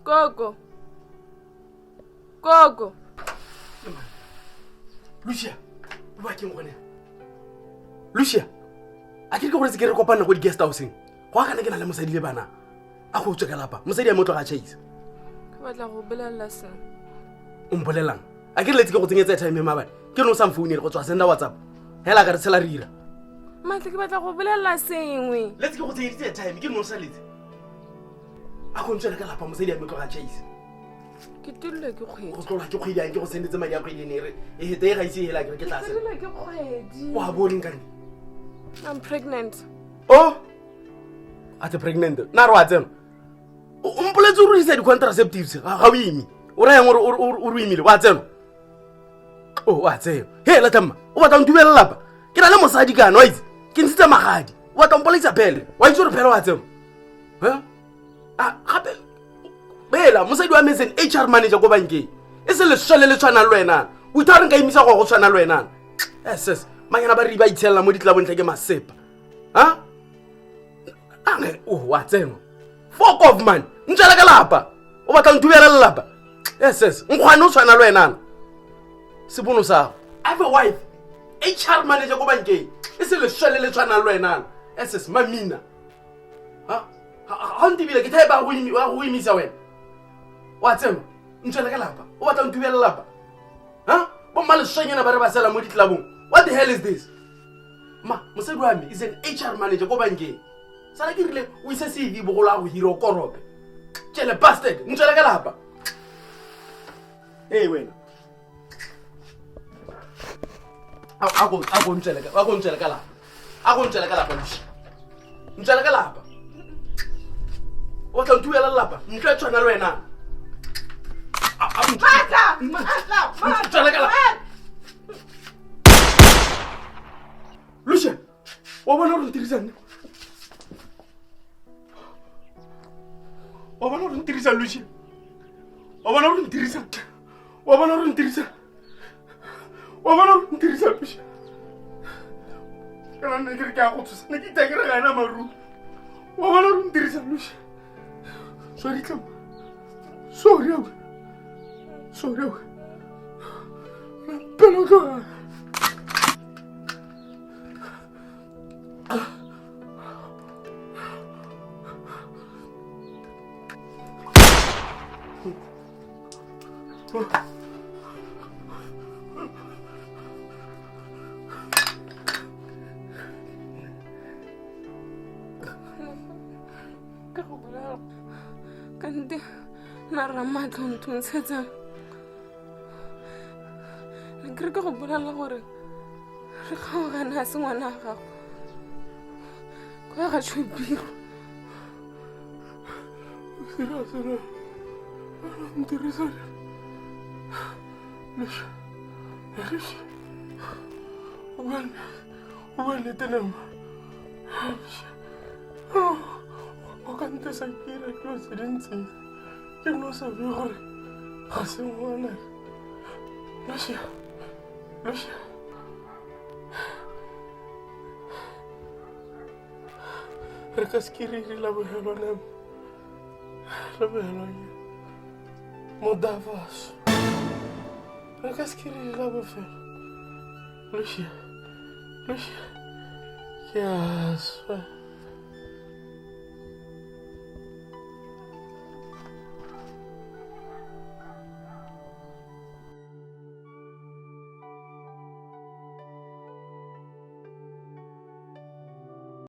Gogo. Lucia, ba ke ngone. Lucia, a ke go re se ke re kopana go di guest house-eng. Go ga ke na le mosadi le bana. A go tsweka lapa. Mosadi a motlo ga chase. Ke batla go bolela se. O mbolelang. A ke re letse ke go tsenyetsa time mabane. Ke no sa mfounele go tswa senda WhatsApp. Hela ka re tshela rira. Matle ke batla go bolela sengwe. Letse ke go tsenyetsa time ke no sa letse. A go ntshela ka lapa mosadi a motlo ga chase. Ke Tlodilwe ke Kgwedi. Go tlola ke Kgwedi a ke go sendetse madi a Kgwedi ne re. E hete ga ise hela ke tlase. Tlodilwe ke Kgwedi. Wa boring kane. I'm pregnant. Oh. Ate pregnant. Na ro a tsena. O mpoletse o isa di contraceptives ga o imi. O ra yang o imile wa tsena. Oh wa tsena. He la tama. O batla ntubela lapa. Ke na le mosadi kana wa itse. Ke ntse magadi. O batla mpoletse pele. Wa itse re phela wa tsena. Ha? Ah gape bela mosadi wa mesen HR manager go bankeng. E se le shole le tshwana le wena. O itha re nka imisa go tshwana le wena. SS manyana ba riba itshella mo ditlabong tlake masepa. Ha? Ange wa tsena. Fuck off man. Ntshela ka lapa. O batla ntubela le lapa. SS nkgwane o tshwana le wena. Sepono sa I have a wife. HR manager go bankeng. E se le shole le tshwana le wena. SS mamina. Ha? Ha ntibile ke thaiba go imisa wena. Wa tsema ntshela ka lapa. O batla ntubela lapa. Ha? Bo mala shanyana ba re ba sela mo ditlabong. What the hell is this? Ma, mosadi wa me is an HR manager go bankeng. Sala ke rile o isa CV bogola go hira korope. Tshele bastard, ntshela ka lapa. Hey wena. Ako ntshela ka lapa. Ako ntshela ka lapa. Ntshela ka lapa. O tla ntubela lapa. Ntshela tshwana le wena. Matla. Lucia, wa bona re ntirisane. Wa bona re ntirisa Lucia. Wa bona re ntirisa. Wa bona re ntirisa. Wa bona re ntirisa Lucia. Kana ne ke ka go tsosa. Ne ke tagere ga ena maru. Wa bona re ntirisa Lucia. Sorry tlama. Sorry. Pero ka. Ka go bolela. Kante na ramatla nthontsetsa. Ke go bolela gore re kgaogana se ngwana ga gago. Kwa ga tshwebiro. Sera. Interesante. Lesh. Bueno, tenemos. O canta esa quiera que os silencie. Yo no sabía ahora. Hace un año. Lucia. Rekaskiri la behelo nem. La behelo ye. Modavas. Rekaskiri la behelo. Lucia. Yes.